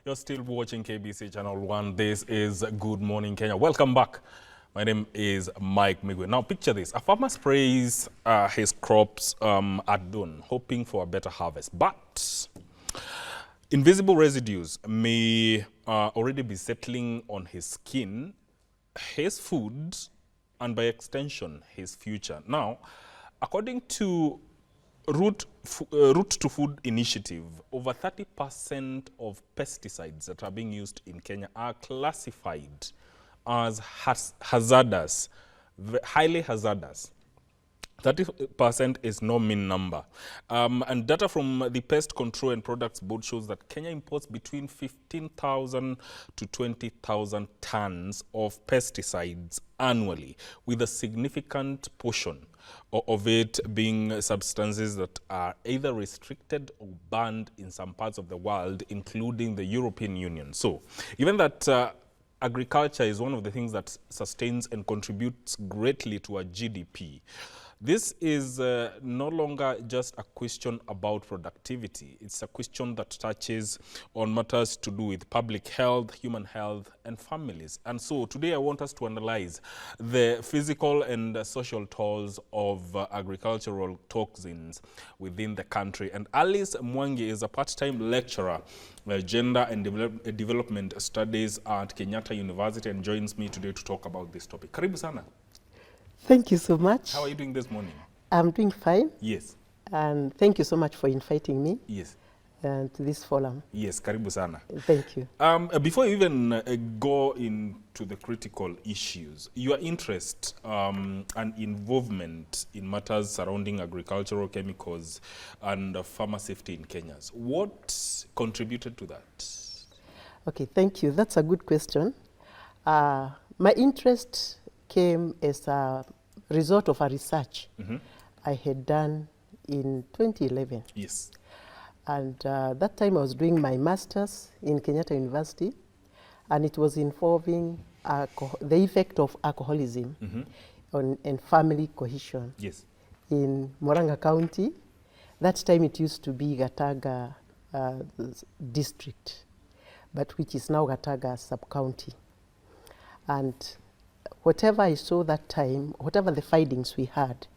You're still watching KBC Channel 1. This is Good Morning Kenya. Welcome back. My name is Mike Migwe. Now picture this. A farmer sprays his crops at dawn, hoping for a better harvest. But invisible residues may already be settling on his skin, his food, and by extension, his future. Now, according to Route to Food Initiative, over 30% of pesticides that are being used in Kenya are classified as hazardous, highly hazardous. 30% is no mean number. And data from the Pest Control and Products Board shows that Kenya imports between 15,000 to 20,000 tons of pesticides annually, with a significant portion of it being substances that are either restricted or banned in some parts of the world, including the European Union. So, given that agriculture is one of the things that sustains and contributes greatly to our GDP, this is no longer just a question about productivity. It's a question that touches on matters to do with public health, human health, and families. And so today I want us to analyze the physical and social tolls of agricultural toxins within the country. And Alice Mwangi is a part-time lecturer, Gender and Development Studies at Kenyatta University, and joins me today to talk about this topic. Karibu sana. Thank you so much. How are you doing this morning? I'm doing fine. Yes. And thank you so much for inviting me. Yes. To this forum. Yes, karibu sana. Thank you. Before you even go into the critical issues, your interest and involvement in matters surrounding agricultural chemicals and farmer safety in Kenya, what contributed to that? Okay, thank you. That's a good question. My interest came as a result of a research I had done in 2011. Yes. And that time I was doing my master's in Kenyatta University, and it was involving the effect of alcoholism on and family cohesion. Yes. In Murang'a County. That time it used to be Gataga district, but which is now Gataga sub-county. And whatever I saw that time, whatever the findings we had,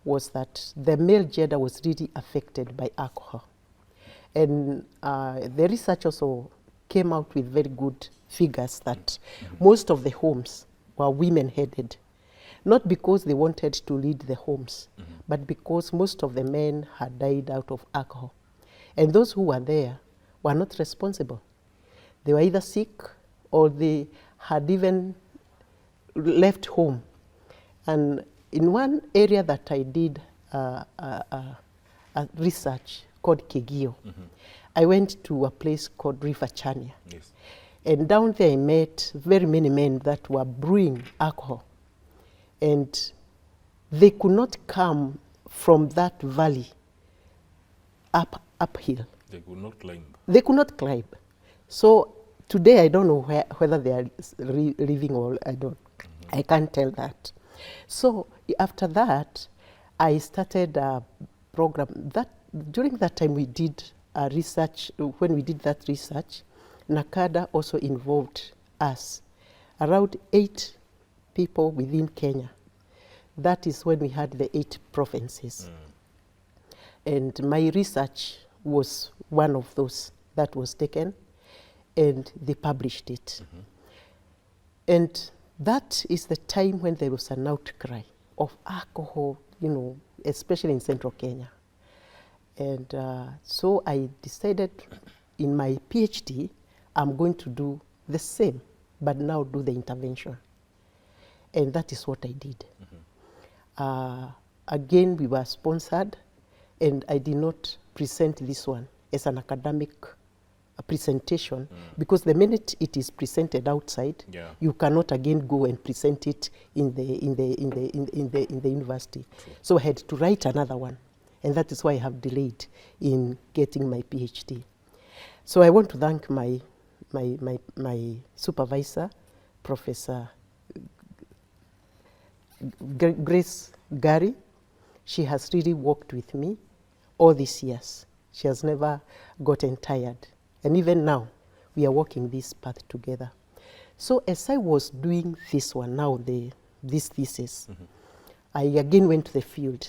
was that the male gender was really affected by alcohol. And the research also came out with very good figures that most of the homes were women-headed, not because they wanted to lead the homes, but because most of the men had died out of alcohol. And those who were there were not responsible. They were either sick or they had even left home. And in one area that I did a research called Kegio, I went to a place called River Chania. Yes. And down there I met very many men that were brewing alcohol. And they could not come from that valley uphill. They could not climb. They could not climb. So today I don't know whether they are living or I don't. I can't tell that. So after that, I started a program. During that time we did a research. When we did that research, NACADA also involved us, around 8 people within Kenya. That is when we had the 8 provinces. And my research was one of those that was taken, and they published it. And that is the time when there was an outcry of alcohol, you know, especially in central Kenya. And so I decided in my PhD, I'm going to do the same, but now do the intervention. And that is what I did. Again, we were sponsored, and I did not present this one as an academic presentation, because the minute it is presented outside, you cannot again go and present it in the university. True. So I had to write another one, and that is why I have delayed in getting my PhD. So I want to thank my supervisor, Professor Grace Gary. She has really worked with me all these years. She has never gotten tired. And even now, we are walking this path together. So as I was doing this one now, this thesis, I again went to the field.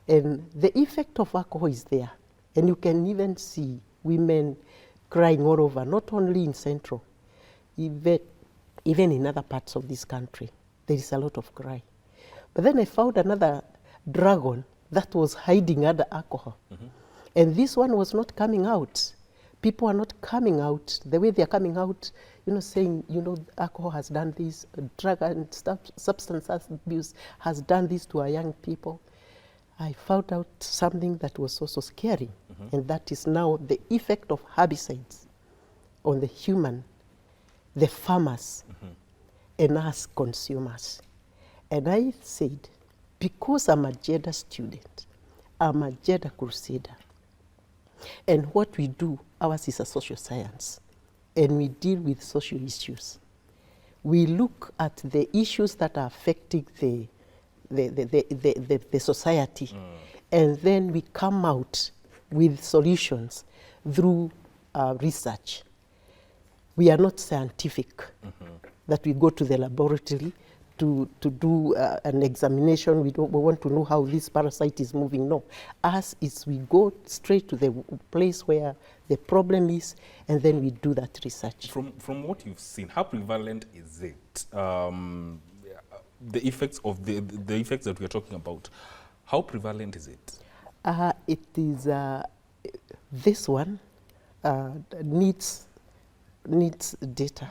And the effect of alcohol is there. And you can even see women crying all over, not only in Central, even in other parts of this country. There is a lot of cry. But then I found another dragon that was hiding under alcohol. And this one was not coming out. People are not coming out the way they are coming out, saying, alcohol has done this, drug and substance abuse has done this to our young people. I found out something that was also scary, and that is now the effect of herbicides on the human, the farmers, and us consumers. And I said, because I'm a gender student, I'm a gender crusader, and what we do, ours is a social science, and we deal with social issues. We look at the issues that are affecting the society, and then we come out with solutions through research. We are not scientific, that we go to the laboratory to do an examination. We want to know how this parasite is moving. No, us is we go straight to the place where the problem is, and then we do that research. From what you've seen, how prevalent is it? The effects of the effects that we are talking about, how prevalent is it? It is this one needs data.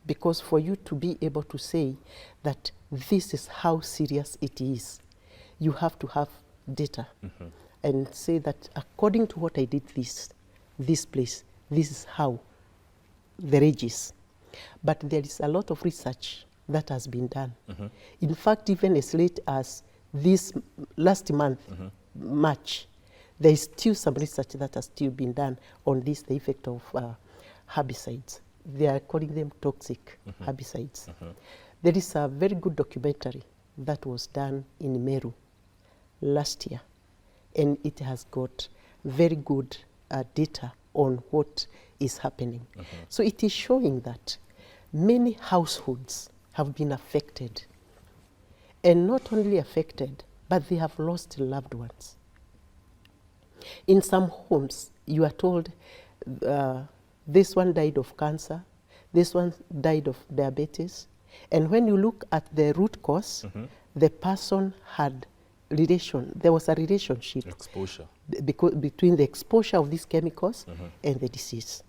Because for you to be able to say that this is how serious it is, you have to have data and say that according to what I did this place, this is how the rage is. But there is a lot of research that has been done. In fact, even as late as this last month, March, there is still some research that has still been done on this, the effect of herbicides. They are calling them toxic herbicides. There is a very good documentary that was done in Meru last year, and it has got very good data on what is happening. So it is showing that many households have been affected, and not only affected, but they have lost loved ones. In some homes, you are told this one died of cancer, this one died of diabetes. And when you look at the root cause, the person had there was a relationship. Exposure. Between the exposure of these chemicals and the disease.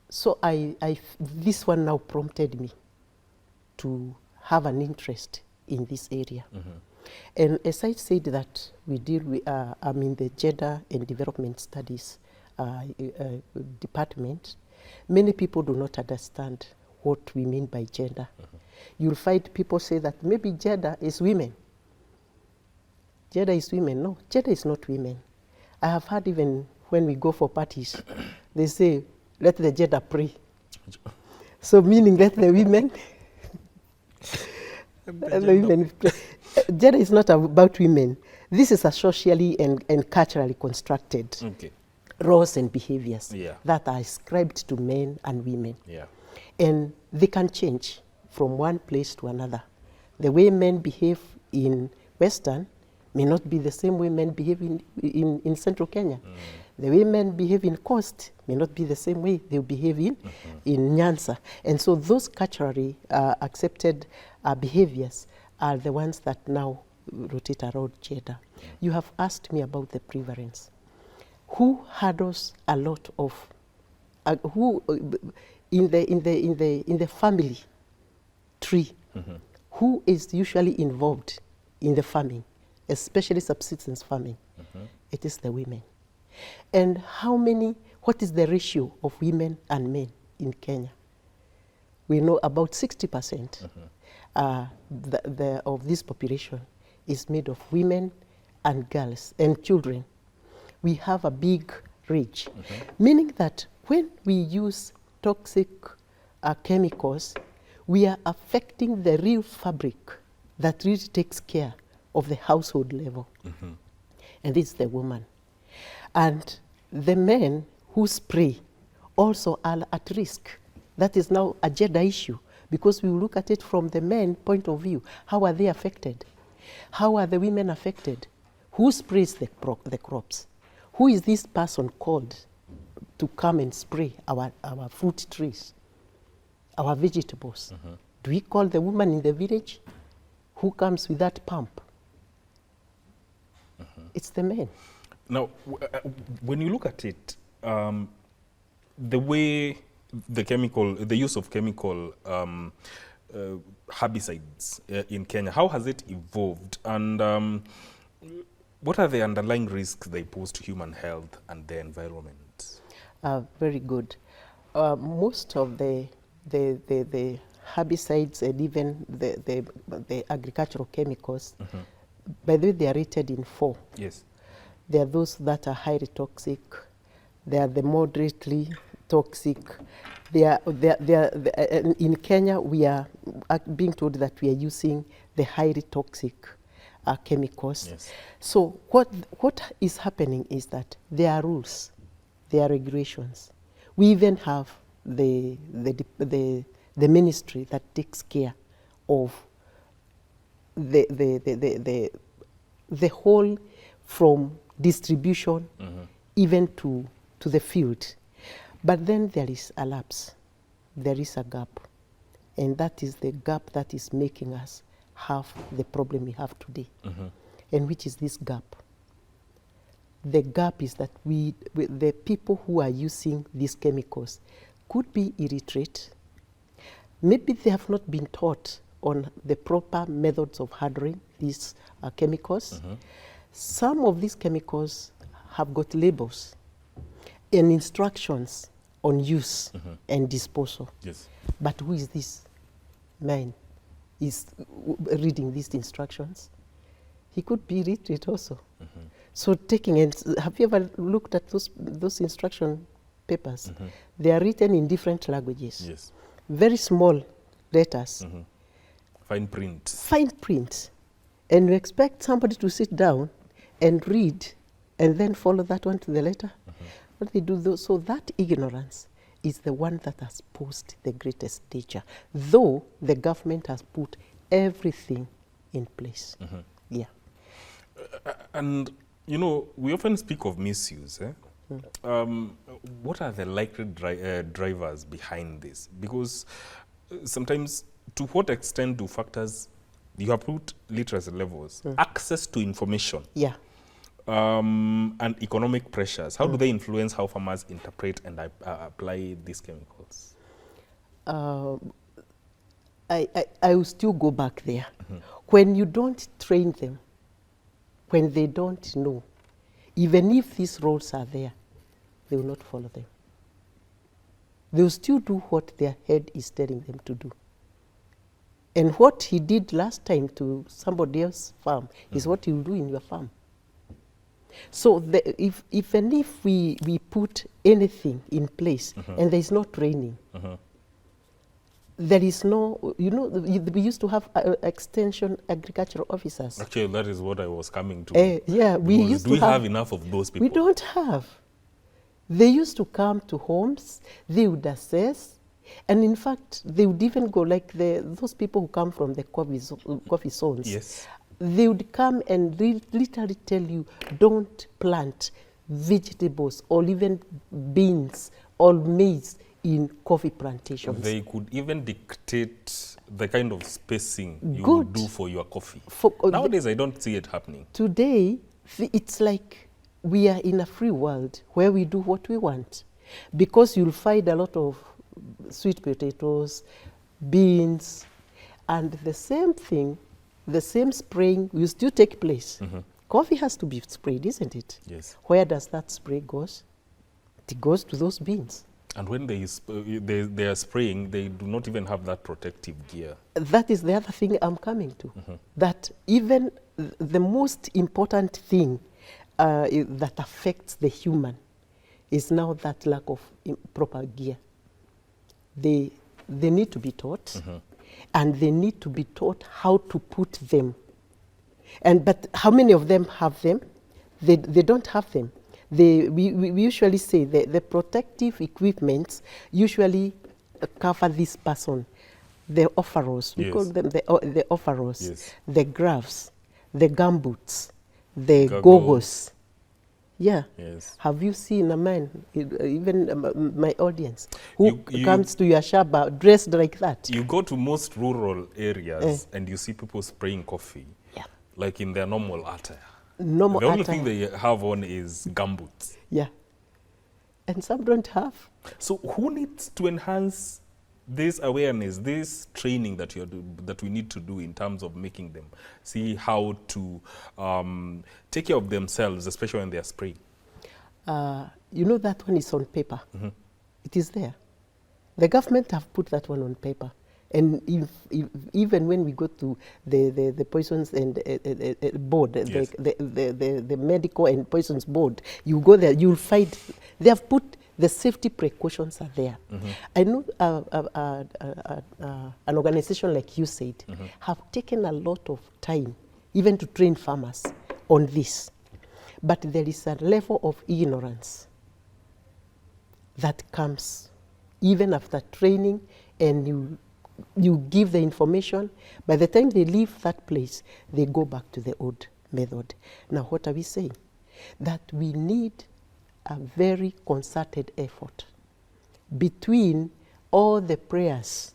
So this one now prompted me to have an interest in this area. And as I said that we deal with, I'm in the Gender and Development Studies department, many people do not understand what we mean by gender. You'll find people say that maybe gender is women. Gender is women. No, gender is not women. I have heard even when we go for parties, they say, let the gender pray. So meaning let the women, gender is not about women. This is a socially and culturally constructed roles and behaviors that are ascribed to men and women. And they can change from one place to another. The way men behave in Western may not be the same way men behave in Central Kenya. The way men behave in Coast may not be the same way they behave in Nyanza. And so those culturally accepted behaviors are the ones that now rotate around gender. You have asked me about the prevalence. Who handles a lot of, who in the family tree, who is usually involved in the farming, especially subsistence farming? It is the women. And what is the ratio of women and men in Kenya? We know about 60% of this population is made of women and girls and children. We have a big range, meaning that when we use toxic chemicals, we are affecting the real fabric that really takes care of the household level. And this is the woman. And the men who spray also are at risk. That is now a gender issue, because we look at it from the men point of view. How are they affected? How are the women affected? Who sprays the crops? Who is this person called to come and spray our fruit trees, our vegetables? Do we call the woman in the village who comes with that pump? It's the men. Now, when you look at it, the way the use of chemical herbicides in Kenya, how has it evolved? And what are the underlying risks they pose to human health and the environment? Very good. Most of the herbicides and even the agricultural chemicals, by the way, they are rated in 4. Yes. There are those that are highly toxic. There are the moderately toxic. In Kenya, we are being told that we are using the highly toxic chemicals. Yes. So what is happening is that there are rules, there are regulations. We even have the ministry that takes care of the whole, from distribution even to the field. But then there is a lapse, there is a gap, and that is the gap that is making us have the problem we have today. And which is this gap? The gap is that the people who are using these chemicals could be illiterate. Maybe they have not been taught on the proper methods of handling these chemicals. Some of these chemicals have got labels and instructions on use and disposal. Yes. But who is this man is reading these instructions? He could be illiterate also. So have you ever looked at those instruction papers? They are written in different languages. Yes. Very small letters. Fine print. Fine print. And you expect somebody to sit down and read and then follow that one to the letter? What they do, so that ignorance is the one that has posed the greatest danger, though the government has put everything in place. Yeah. And, you know, we often speak of misuse. What are the likely drivers behind this? Because sometimes, to what extent do factors, you have put literacy levels, access to information, and economic pressures, how do they influence how farmers interpret and apply these chemicals? I will still go back there. When you don't train them, when they don't know, even if these rules are there, they will not follow them. They will still do what their head is telling them to do. And what he did last time to somebody else's farm is what he will do in your farm. So even if we put anything in place and there is no training, there is no, you know, we used to have extension agricultural officers. Actually, that is what I was coming to. Yeah, we used to have enough of those people? We don't have. They used to come to homes, they would assess, and in fact, they would even go like those people who come from the coffee zones. Yes. They would come and literally tell you, don't plant vegetables or even beans or maize in coffee plantations. They could even dictate the kind of spacing you Good. would do for your coffee. Nowadays, I don't see it happening. Today, it's like we are in a free world where we do what we want. Because you'll find a lot of sweet potatoes, beans, and the same thing, the same spraying will still take place. Coffee has to be sprayed, isn't it? Yes. Where does that spray go? It goes to those beans. And when they are spraying, they do not even have that protective gear. That is the other thing I'm coming to. That even the most important thing that affects the human is now that lack of proper gear. They need to be taught, and they need to be taught how to put them. But how many of them have them? They don't have them. we usually say the protective equipments usually cover this person. The overalls, we call them the overalls, the gloves, the gumboots, the goggles. Yeah. Yes. Have you seen a man, even my audience, who comes to your shop dressed like that? You go to most rural areas and you see people spraying coffee, like in their normal attire. The only thing they have on is gumboots. Yeah. And some don't have. So who needs to enhance this awareness, this training that we need to do in terms of making them see how to take care of themselves, especially when they are spraying? You know, that one is on paper. It is there. The government have put that one on paper. And even when we go to the poisons and board, the medical and poisons board, you go there, you'll find they have put the safety precautions are there. I know an organization like you said have taken a lot of time even to train farmers on this. But there is a level of ignorance that comes even after training, and you give the information. By the time they leave that place, they go back to the old method. Now, what are we saying? That we need a very concerted effort between all the prayers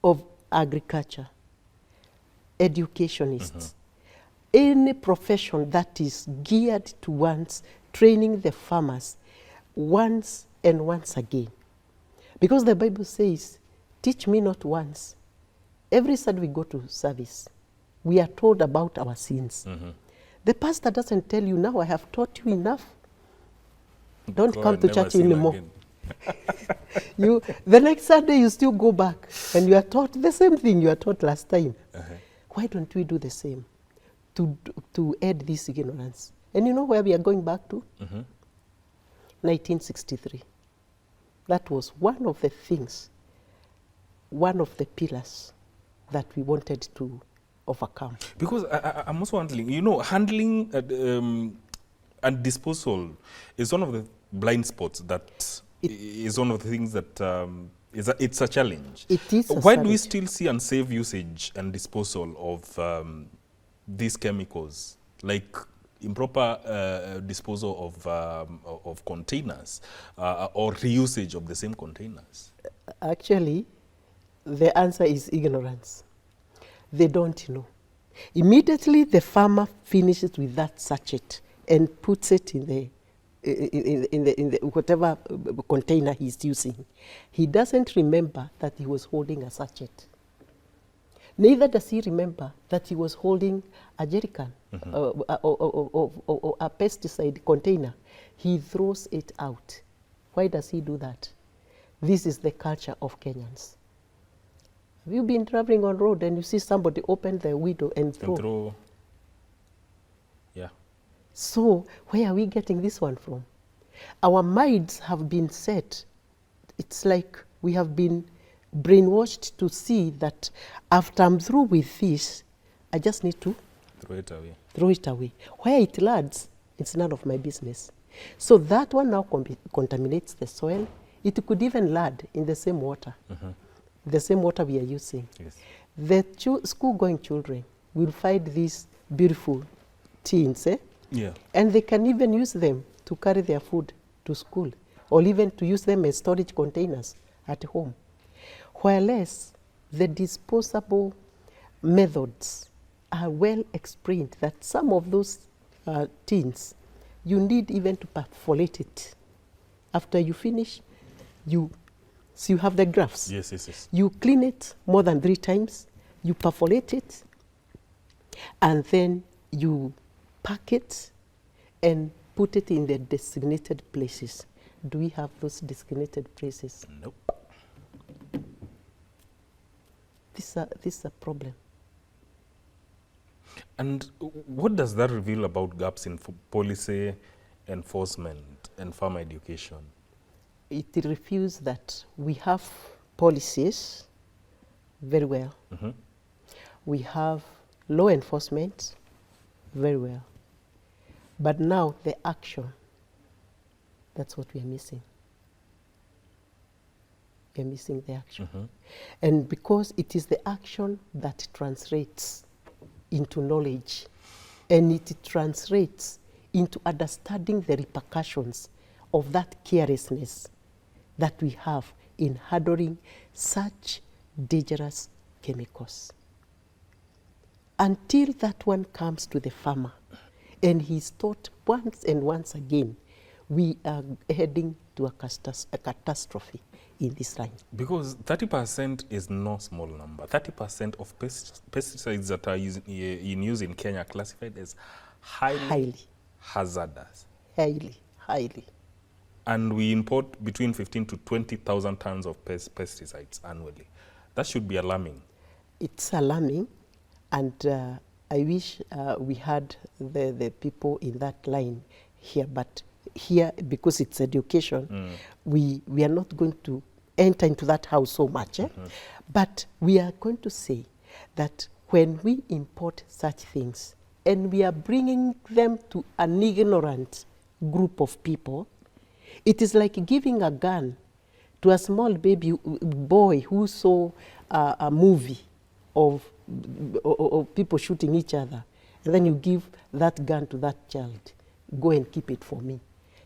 of agriculture, educationists, any profession that is geared towards training the farmers once and once again. Because the Bible says, teach me not once. Every Sunday we go to service, we are told about our sins. The pastor doesn't tell you, now I have taught you enough. Don't come to church anymore. The next Sunday you still go back and you are taught the same thing you are taught last time. Why don't we do the same to add this ignorance? And you know where we are going back to? 1963. That was one of the things, one of the pillars that we wanted to overcome. Because I'm also wondering, you know, handling and disposal is one of the blind spots that is one of the things that it's a challenge. It is a Why challenge. do we still see unsafe usage and disposal of these chemicals, like improper disposal of containers or reusage of the same containers? Actually, the answer is ignorance. They don't know. Immediately the farmer finishes with that sachet and puts it in the whatever container he's using. He doesn't remember that he was holding a sachet. Neither does he remember that he was holding a jerrycan or a pesticide container. He throws it out. Why does he do that? This is the culture of Kenyans. Have you been traveling on road and you see somebody open the window and throw? Yeah. So where are we getting this one from? Our minds have been set. It's like we have been brainwashed to see that after I'm through with this, I just need to throw it away. Throw it away. Where it lands, it's none of my business. So that one now contaminates the soil. It could even land in the same water. The same water we are using. Yes. The school-going children will find these beautiful tins, and they can even use them to carry their food to school, or even to use them as storage containers at home. Whereas the disposable methods are well explained, that some of those tins, you need even to perforate it. After you finish, so you have the graphs. Yes. You clean it more than 3 times, you perforate it, and then you pack it and put it in the designated places. Do we have those designated places? Nope. This is a problem. And what does that reveal about gaps in policy enforcement and farmer education? It reveals that we have policies very well. We have law enforcement very well. But now the action, that's what we are missing. We are missing the action. And because it is the action that translates into knowledge, and it translates into understanding the repercussions of that carelessness that we have in handling such dangerous chemicals. Until that one comes to the farmer and he's taught once and once again, we are heading to a catastrophe in this line. Because 30% is no small number. 30% of pesticides that are in use in Kenya are classified as highly hazardous. Highly. And we import between 15 to 20,000 tons of pesticides annually. That should be alarming. It's alarming, and I wish we had the people in that line here, but here, because it's education, we are not going to enter into that house so much. But we are going to say that when we import such things and we are bringing them to an ignorant group of people, it is like giving a gun to a small baby boy who saw a movie of people shooting each other, and then you give that gun to that child. Go and keep it for me.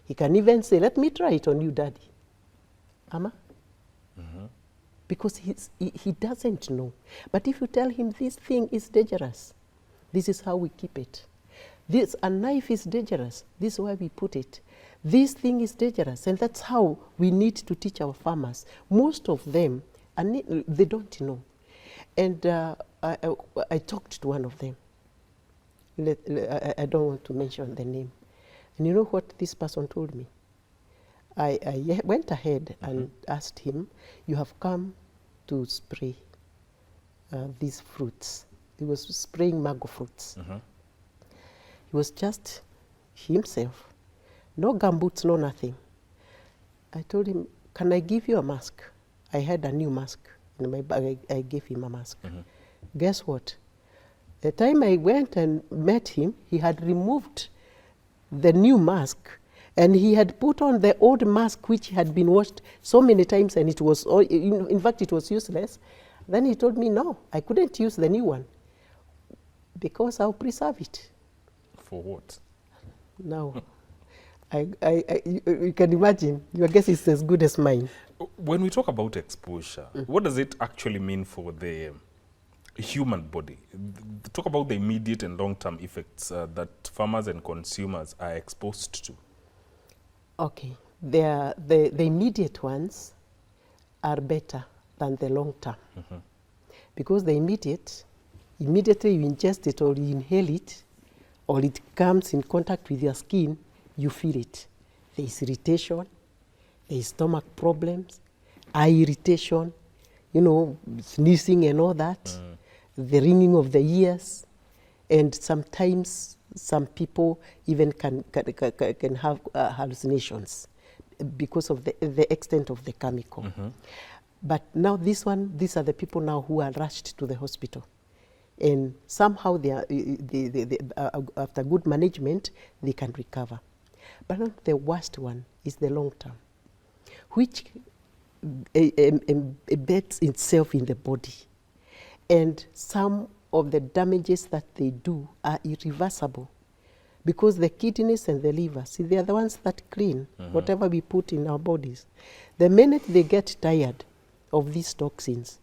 He can even say, let me try it on you, Daddy. Ama? Because he doesn't know. But if you tell him this thing is dangerous, this is how we keep it. A knife is dangerous, this is why we put it. This thing is dangerous, and that's how we need to teach our farmers. Most of them, they don't know. And I talked to one of them. I don't want to mention the name. And you know what this person told me? I went ahead and asked him, you have come to spray these fruits. He was spraying mango fruits. He was just himself. No gumboots, no nothing. I told him, can I give you a mask? I had a new mask in my bag. I gave him a mask. Guess what? The time I went and met him, he had removed the new mask and he had put on the old mask which had been washed so many times, and it was, in fact, it was useless. Then he told me, no, I couldn't use the new one because I'll preserve it. For what? Now, you can imagine, your guess is as good as mine. When we talk about exposure, what does it actually mean for the human body? Talk about the immediate and long-term effects that farmers and consumers are exposed to. Okay. The immediate ones are better than the long-term. Because the immediately you ingest it or you inhale it, or it comes in contact with your skin, you feel it. There is irritation, there is stomach problems, eye irritation, sneezing and all that, the ringing of the ears, and sometimes some people even can have hallucinations because of the extent of the chemical. But now these are the people now who are rushed to the hospital. And somehow after good management, they can recover. But not the worst one is the long term, which embeds itself in the body. And some of the damages that they do are irreversible because the kidneys and the liver, see, they are the ones that clean whatever we put in our bodies. The minute they get tired of these toxins,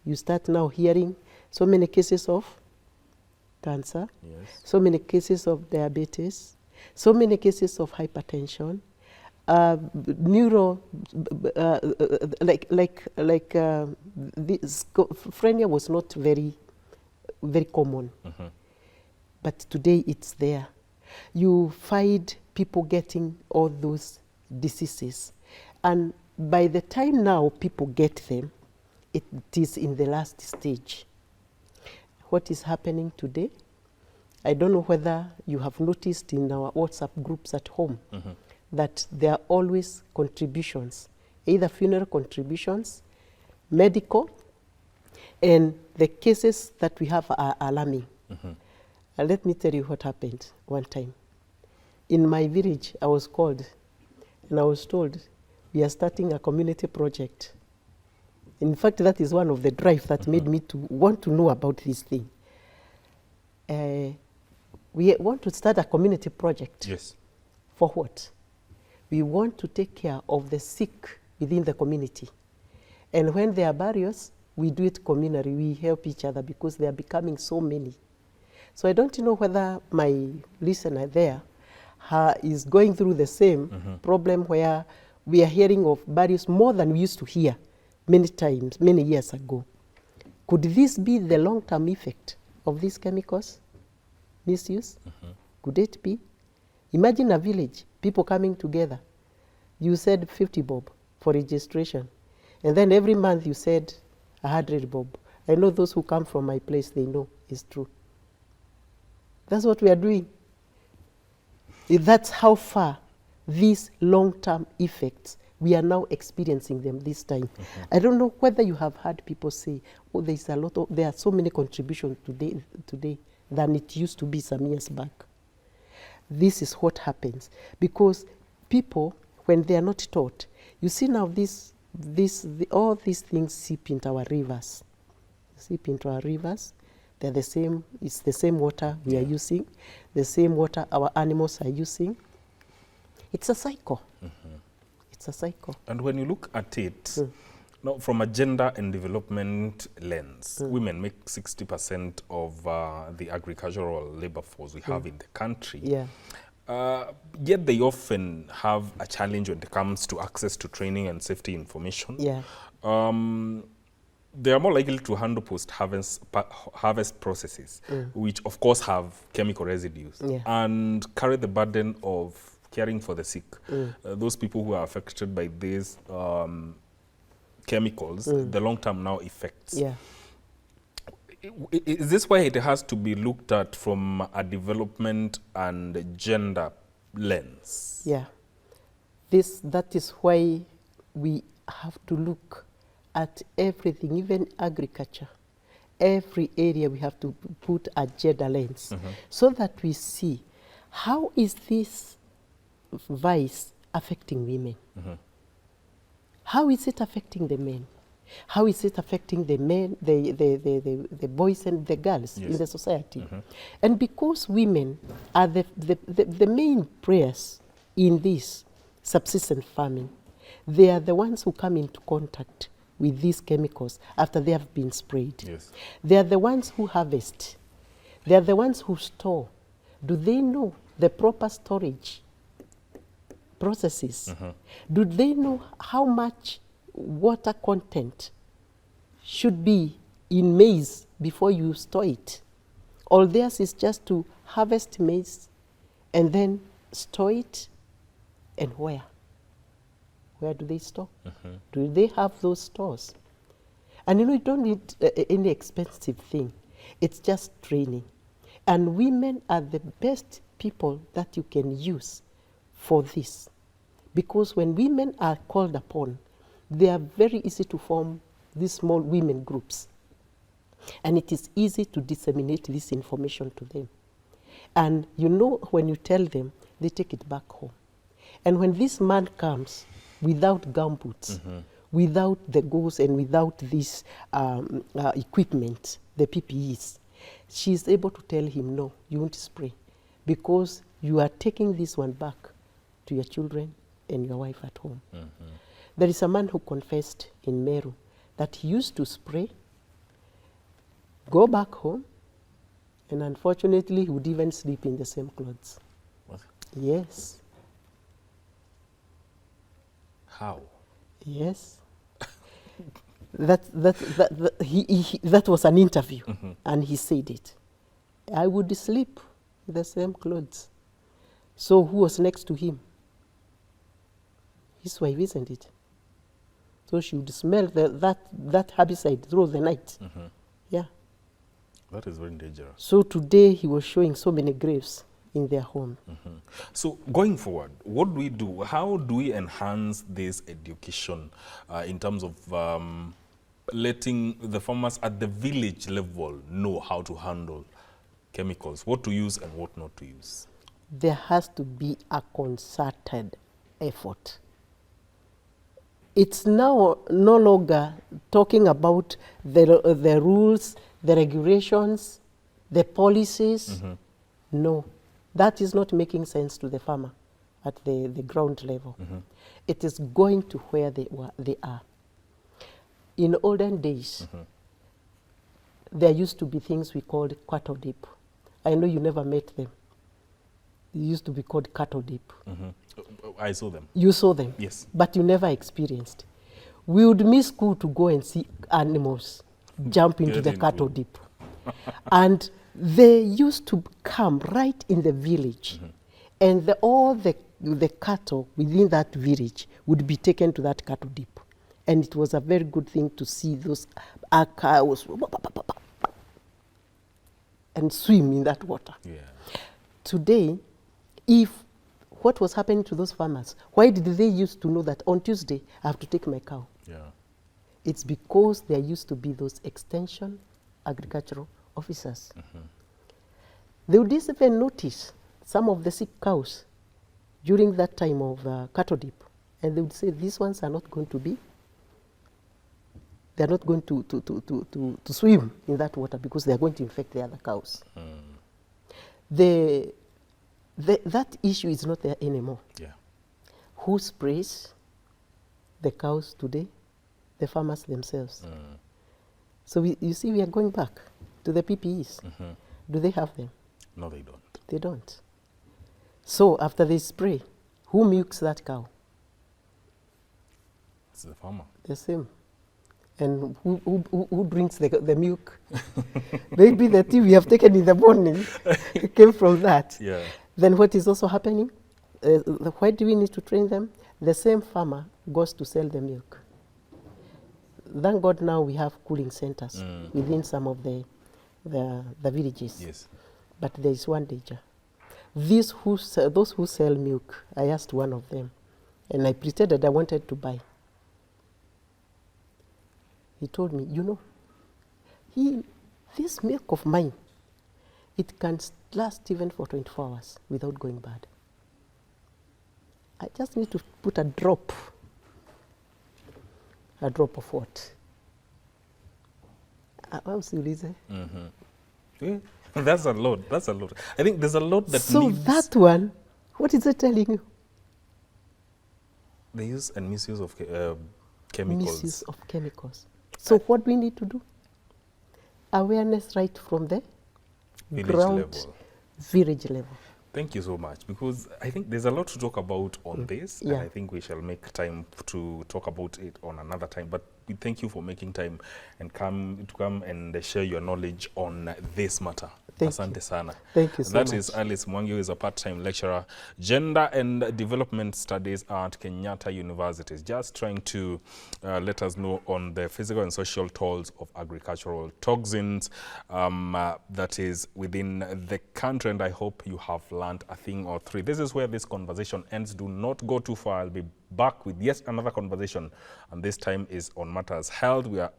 you start now hearing so many cases of cancer, so many cases of diabetes, so many cases of hypertension, schizophrenia was not very common, but today it's there. You find people getting all those diseases, and by the time now people get them, it is in the last stage. What is happening today? I don't know whether you have noticed in our WhatsApp groups at home that there are always contributions, either funeral contributions, medical, and the cases that we have are alarming. Let me tell you what happened one time. in my village, I was called and I was told, we are starting a community project. In fact, that is one of the drive that made me to want to know about this thing. We want to start a community project. Yes. For what? We want to take care of the sick within the community. And when there are barriers, we do it communally. We help each other because they are becoming so many. So I don't know whether my listener there is going through the same problem where we are hearing of barriers more than we used to hear many times, many years ago. Could this be the long-term effect of these chemicals misuse? Could it be? Imagine a village, people coming together. You said 50 bob for registration. And then every month you said 100 bob. I know those who come from my place, they know it's true. That's what we are doing. That's how far these long-term effects, we are now experiencing them this time. I don't know whether you have heard people say, oh, there are so many contributions today than it used to be some years back. This is what happens because people, when they are not taught, you see now all these things seep into our rivers. They're the same, it's the same water we are using, the same water our animals are using. It's a cycle. It's a cycle. And when you look at it, now from a gender and development lens, women make 60% of the agricultural labor force we have in the country. Yeah. Yet they often have a challenge when it comes to access to training and safety information. Yeah. They are more likely to handle post-harvest processes, which of course have chemical residues, and carry the burden of caring for the sick. Those people who are affected by these chemicals, the long-term now effects. Yeah. Is this why it has to be looked at from a development and gender lens? Yeah. That is why we have to look at everything, even agriculture. Every area we have to put a gender lens so that we see how is this vice affecting women? How is it affecting the men? How is it affecting the men, the boys and the girls in the society? And because women are the main prayers in this subsistence farming, they are the ones who come into contact with these chemicals after they have been sprayed. They are the ones who harvest. They are the ones who store. Do they know the proper storage processes? Do they know how much water content should be in maize before you store it? All theirs is just to harvest maize and then store it. And where? Where do they store? Do they have those stores? And you don't need any expensive thing. It's just training. And women are the best people that you can use for this. Because when women are called upon, they are very easy to form these small women groups. And it is easy to disseminate this information to them. And when you tell them, they take it back home. And when this man comes without gumboots, without the goals and without this equipment, the PPEs, she is able to tell him, no, you won't spray because you are taking this one back to your children and your wife at home. There is a man who confessed in Meru that he used to spray, go back home, and unfortunately he would even sleep in the same clothes. What? Yes. How? Yes. That was an interview, and he said it. I would sleep in the same clothes. So who was next to him? His wife, isn't it? So she would smell that herbicide through the night. Yeah. That is very dangerous. So today he was showing so many graves in their home. So going forward, what do we do? How do we enhance this education in terms of letting the farmers at the village level know how to handle chemicals, what to use and what not to use? there has to be a concerted effort. It's now no longer talking about the rules, the regulations, the policies. No, that is not making sense to the farmer at the ground level. It is going to where they are. In olden days, there used to be things we called cattle dip. I know you never met them. They used to be called cattle dip. I saw them. You saw them? Yes. But you never experienced. We would miss school to go and see animals jump into the cattle dip. And they used to come right in the village. And all the cattle within that village would be taken to that cattle dip. And it was a very good thing to see those cows and swim in that water. Yeah. Today, if what was happening to those farmers, why did they used to know that on Tuesday I have to take my cow? Yeah. It's because there used to be those extension agricultural officers. They would even notice some of the sick cows during that time of cattle dip, and they would say, these ones are not going to be, they're not going to swim in that water because they're going to infect the other cows. That issue is not there anymore. Yeah. Who sprays the cows today? The farmers themselves. So you see, we are going back to the PPEs. Do they have them? No, they don't. They don't. So after they spray, who milks that cow? It's the farmer. The same. And who drinks the milk? Maybe the tea we have taken in the morning came from that. Yeah. Then what is also happening? Why do we need to train them? The same farmer goes to sell the milk. Thank God now we have cooling centers within some of the villages. Yes. But there is one danger. Those who sell milk, I asked one of them, and I pretended I wanted to buy. He told me, you know, this milk of mine, it can last even for 24 hours without going bad. I just need to put a drop of what? How serious? Yeah. That's a lot. That's a lot. I think there's a lot that So needs that one, what is it telling you? the use and misuse of chemicals. Misuse of chemicals. So what we need to do? Awareness right from the ground, village level. Thank you so much, because I think there's a lot to talk about on this, and Yeah. I think we shall make time to talk about it on another time. But we thank you for making time and come and share your knowledge on this matter. Asante sana. Thank you so That much. is Alice Mwangi, who is a part-time lecturer, Gender and Development Studies at Kenyatta University. Just trying to let us know on the physical and social tolls of agricultural toxins that is within the country, and I hope you have learned a thing or three. This is where this conversation ends. Do not go too far. I'll be back with yet another conversation, and this time is on matters health. We are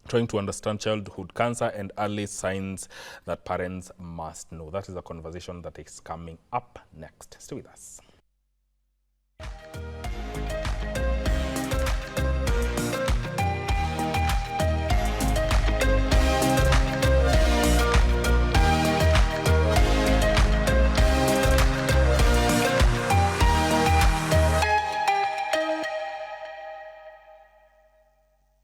trying to understand childhood cancer and early signs that parents must know. That is a conversation that is coming up next. Stay with us.